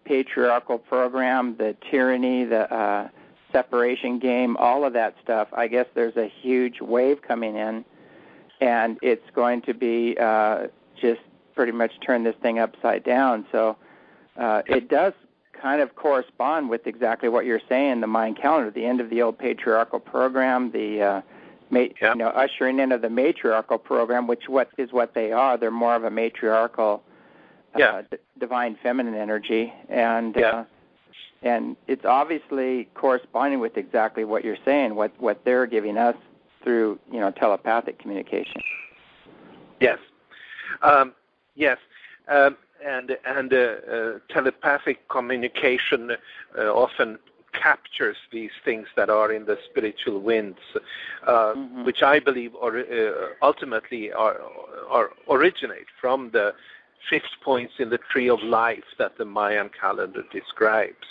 patriarchal program, the tyranny, the separation game, all of that stuff, I guess there's a huge wave coming in, and it's going to be just pretty much turn this thing upside down. So it does kind of correspond with exactly what you're saying, the Mayan calendar, the end of the old patriarchal program, the ushering in of the matriarchal program, which is what they are. They're more of a matriarchal divine feminine energy, and it's obviously corresponding with exactly what you're saying, what they're giving us through telepathic communication. Yes, and telepathic communication often captures these things that are in the spiritual winds, which I believe ultimately originate from the 5 points in the tree of life that the Mayan calendar describes.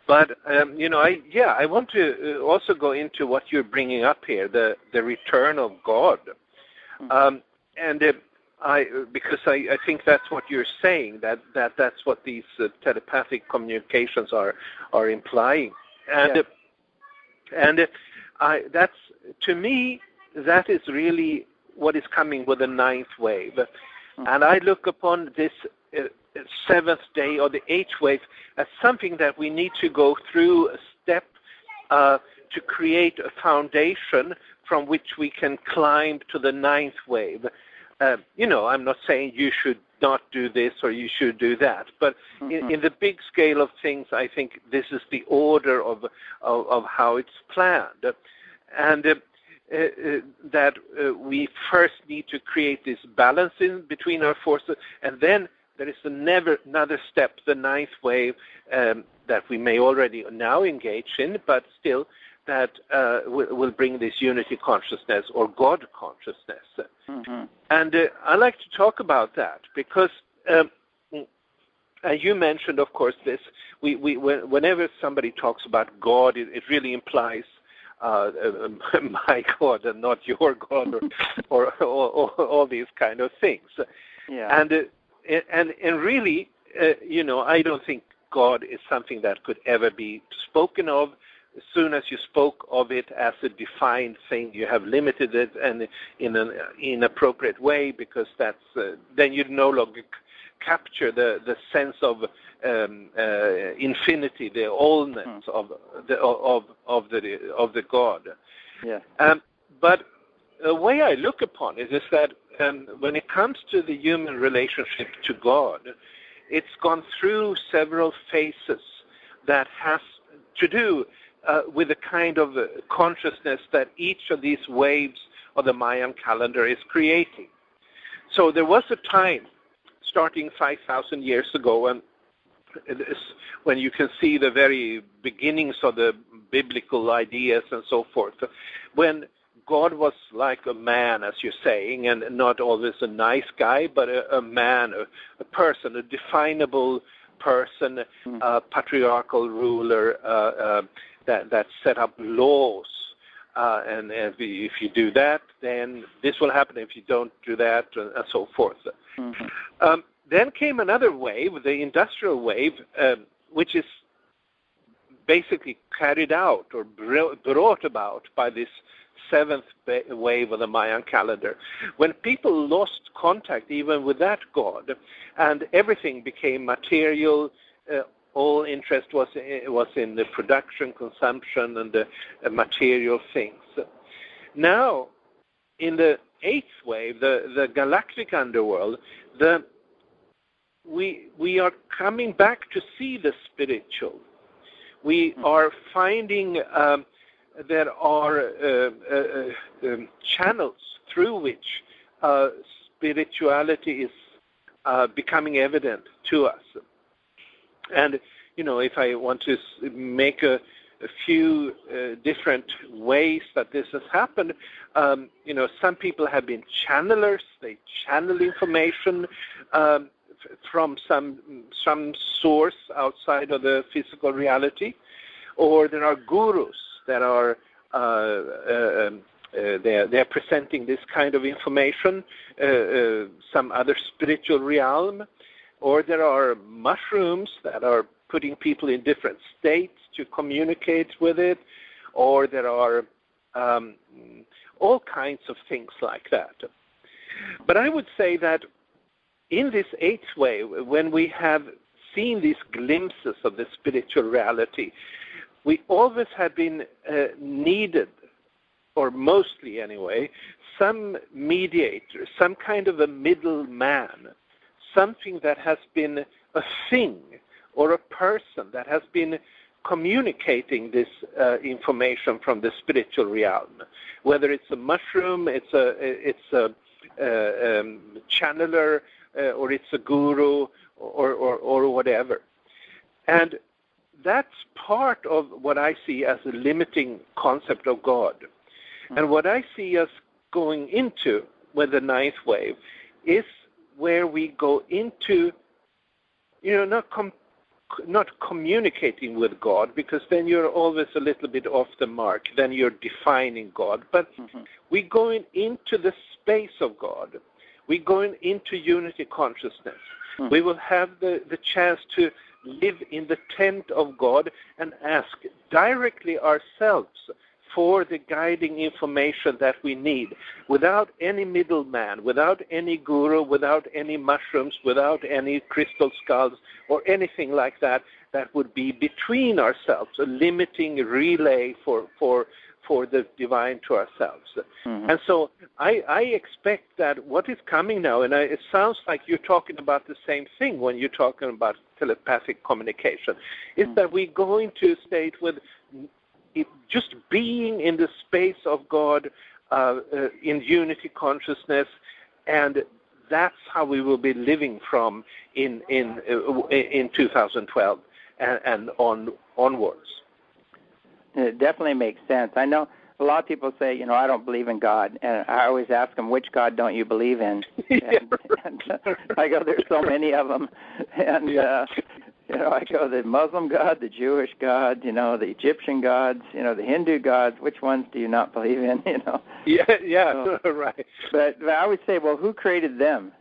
But I want to also go into what you're bringing up here, the return of God, because I think that's what you're saying, that's what these telepathic communications are implying, and that's, to me, that is really what is coming with the 9th wave. And I look upon this 7th day or the 8th wave as something that we need to go through a step to create a foundation from which we can climb to the 9th wave. I'm not saying you should not do this or you should do that, but in the big scale of things, I think this is the order of how it's planned. And that we first need to create this balance in between our forces, and then there is another step, the 9th wave, that we may already now engage in, but still that will bring this unity consciousness or God consciousness. And I like to talk about that because you mentioned, of course, this. Whenever somebody talks about God, it really implies my God and not your God, or all these kind of things. And really, I don't think God is something that could ever be spoken of. As soon as you spoke of it as a defined thing, you have limited it and in an inappropriate way, because that's then you no longer capture the sense of infinity, the allness of the God. But the way I look upon it is that when it comes to the human relationship to God, it's gone through several phases that has to do with the kind of consciousness that each of these waves of the Mayan calendar is creating. So there was a time, starting 5,000 years ago, when you can see the very beginnings of the biblical ideas and so forth, when God was like a man, as you're saying, and not always a nice guy, but a man, a person, a definable person, a patriarchal ruler that set up laws. And if you do that, then this will happen. If you don't do that, and so forth. Then came another wave, the industrial wave, which is basically carried out or brought about by this 7th wave of the Mayan calendar, when people lost contact even with that God, and everything became material. All interest was in the production, consumption, and the material things. Now, in the 8th wave, the galactic underworld, we are coming back to see the spiritual. We are finding there are channels through which spirituality is becoming evident to us. And, if I want to make a few different ways that this has happened, some people have been channelers. They channel information from some source outside of the physical reality. Or there are gurus that are they're presenting this kind of information, some other spiritual realm. or there are mushrooms that are putting people in different states to communicate with it, or there are all kinds of things like that. But I would say that in this eighth wave, when we have seen these glimpses of the spiritual reality, we always have been needed, or mostly anyway, some mediator, some kind of a middleman, something that has been a thing or a person that has been communicating this information from the spiritual realm. Whether it's a mushroom, it's a channeler, or it's a guru, or whatever. And that's part of what I see as a limiting concept of God. And what I see us going into with the ninth wave is where we go into, not communicating with God, because then you're always a little bit off the mark. Then you're defining God. But we're going into the space of God. We're going into unity consciousness. We will have the chance to live in the tent of God and ask directly ourselves for the guiding information that we need, without any middleman, without any guru, without any mushrooms, without any crystal skulls, or anything like that would be between ourselves, a limiting relay for the divine to ourselves. And so I expect that what is coming now, and it sounds like you're talking about the same thing when you're talking about telepathic communication, is that we go into a state with just being in the space of God, in unity consciousness, and that's how we will be living from in 2012 and onwards. It definitely makes sense. I know a lot of people say, I don't believe in God, and I always ask them, which God don't you believe in? And I go, there's so many of them, and I go, the Muslim God, the Jewish God, the Egyptian gods, the Hindu gods. Which ones do you not believe in? Right. But I always say, well, who created them?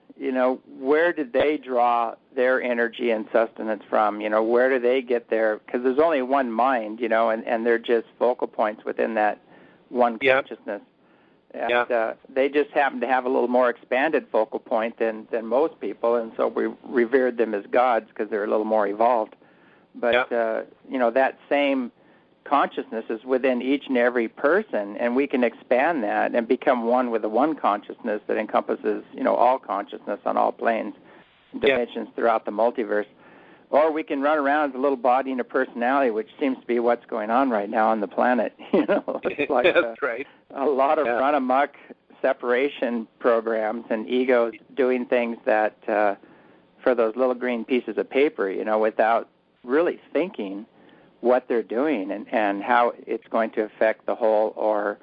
Where did they draw their energy and sustenance from? Where do they get their? Because there's only one mind, and they're just focal points within that one consciousness. And they just happen to have a little more expanded focal point than most people, and so we revered them as gods because they're a little more evolved. But, that same consciousness is within each and every person, and we can expand that and become one with the one consciousness that encompasses, all consciousness on all planes and dimensions throughout the multiverse. Or we can run around as a little body and a personality, which seems to be what's going on right now on the planet. It's like that's right. A lot of run amok separation programs and egos doing things that for those little green pieces of paper, without really thinking what they're doing and how it's going to affect the whole, or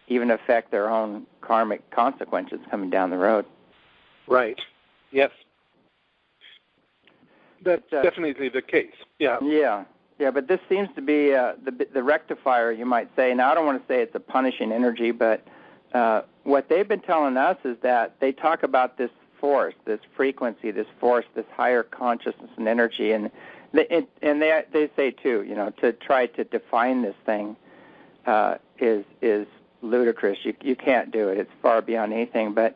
even affect their own karmic consequences coming down the road. Right. Yes. That's definitely the case. Yeah, but this seems to be the rectifier, you might say. Now, I don't want to say it's a punishing energy, but what they've been telling us is that they talk about this force, this frequency, this force, this higher consciousness and energy, and they say too, to try to define this thing is ludicrous. You can't do it. It's far beyond anything. But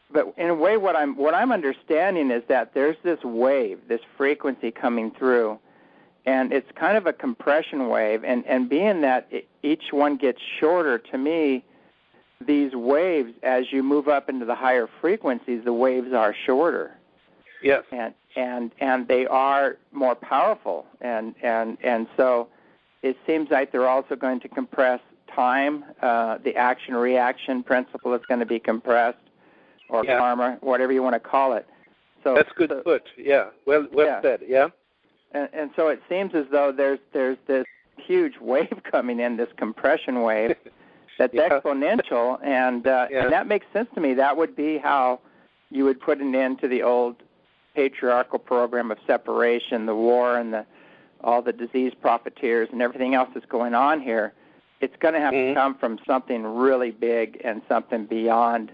But in a way, what I'm understanding is that there's this wave, this frequency coming through, and it's kind of a compression wave. And being that each one gets shorter, to me, these waves, as you move up into the higher frequencies, the waves are shorter. Yes. And they are more powerful. And so it seems like they're also going to compress time. The action-reaction principle is going to be compressed, or karma, whatever you want to call it. So that's good put. Yeah. Well said. Yeah. And so it seems as though there's this huge wave coming in, this compression wave, that's exponential, and that makes sense to me. That would be how you would put an end to the old patriarchal program of separation, the war, and all the disease profiteers and everything else that's going on here. It's going to have to come from something really big and something beyond,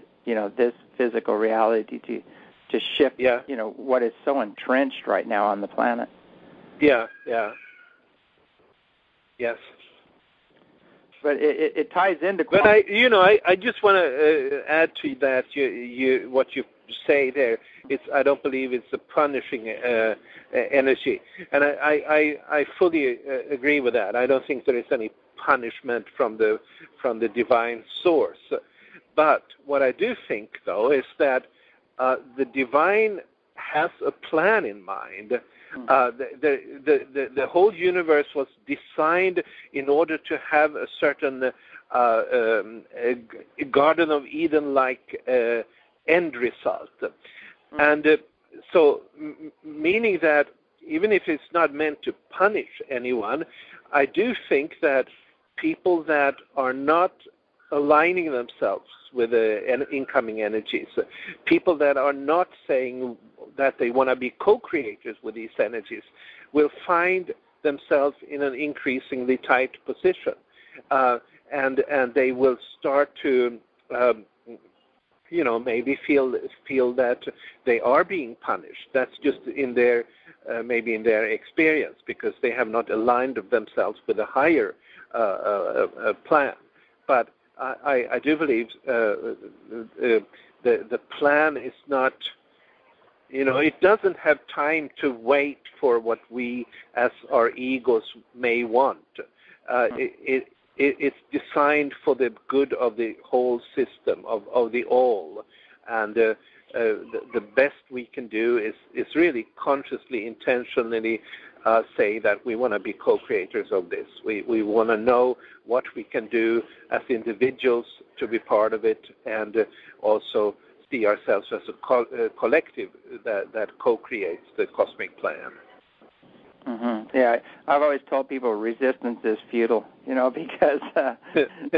this physical reality to to shift, what is so entrenched right now on the planet. Yes. But it ties into. But I just want to add to that. What you say there. I don't believe it's a punishing energy, and I fully agree with that. I don't think there is any punishment from the divine source. But what I do think, though, is that the divine has a plan in mind. The whole universe was designed in order to have a certain Garden of Eden-like end result. And so meaning that even if it's not meant to punish anyone, I do think that people that are not aligning themselves with incoming energies, people that are not saying that they want to be co-creators with these energies, will find themselves in an increasingly tight position, and they will start to maybe feel that they are being punished. That's just in their maybe in their experience, because they have not aligned themselves with a higher plan. But I do believe the plan is not, it doesn't have time to wait for what we as our egos may want. It's designed for the good of the whole system, of the all. And the best we can do is really consciously, intentionally say that we want to be co-creators of this. We want to know what we can do as individuals to be part of it, and also see ourselves as a collective that co-creates the cosmic plan. Mm-hmm. Yeah, I've always told people resistance is futile, because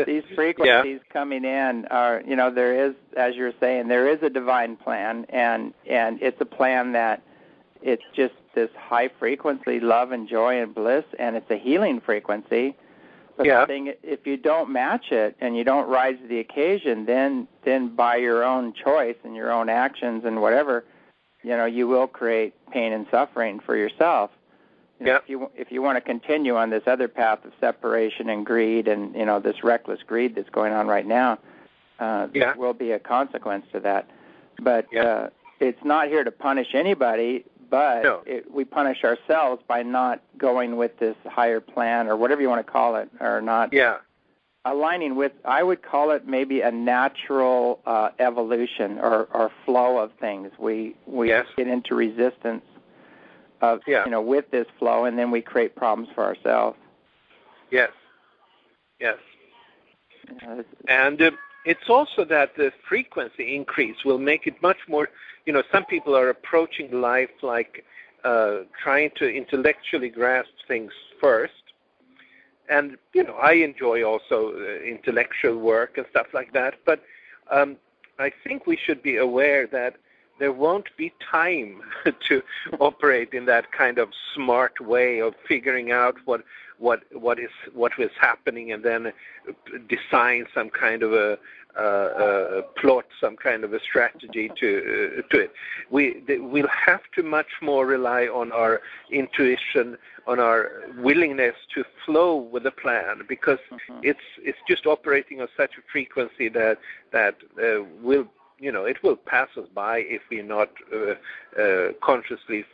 these frequencies coming in are, there is, as you're saying, there is a divine plan, and it's a plan that it's just this high frequency love and joy and bliss, and it's a healing frequency. But the thing, if you don't match it and you don't rise to the occasion, then by your own choice and your own actions and whatever, you will create pain and suffering for yourself. If you want to continue on this other path of separation and greed and this reckless greed that's going on right now, there will be a consequence to that. But it's not here to punish anybody, but we punish ourselves by not going with this higher plan or whatever you want to call it, or not aligning with. I would call it maybe a natural evolution or flow of things. We get into resistance of with this flow, and then we create problems for ourselves. Yes. And it's also that the frequency increase will make it much more. Some people are approaching life like trying to intellectually grasp things first, and I enjoy also intellectual work and stuff like that. But I think we should be aware that there won't be time to operate in that kind of smart way of figuring out what is happening, and then design some kind of a plot, some kind of a strategy to it. We'll have to much more rely on our intuition, on our willingness to flow with the plan, because it's just operating on such a frequency that will. It will pass us by if we're not consciously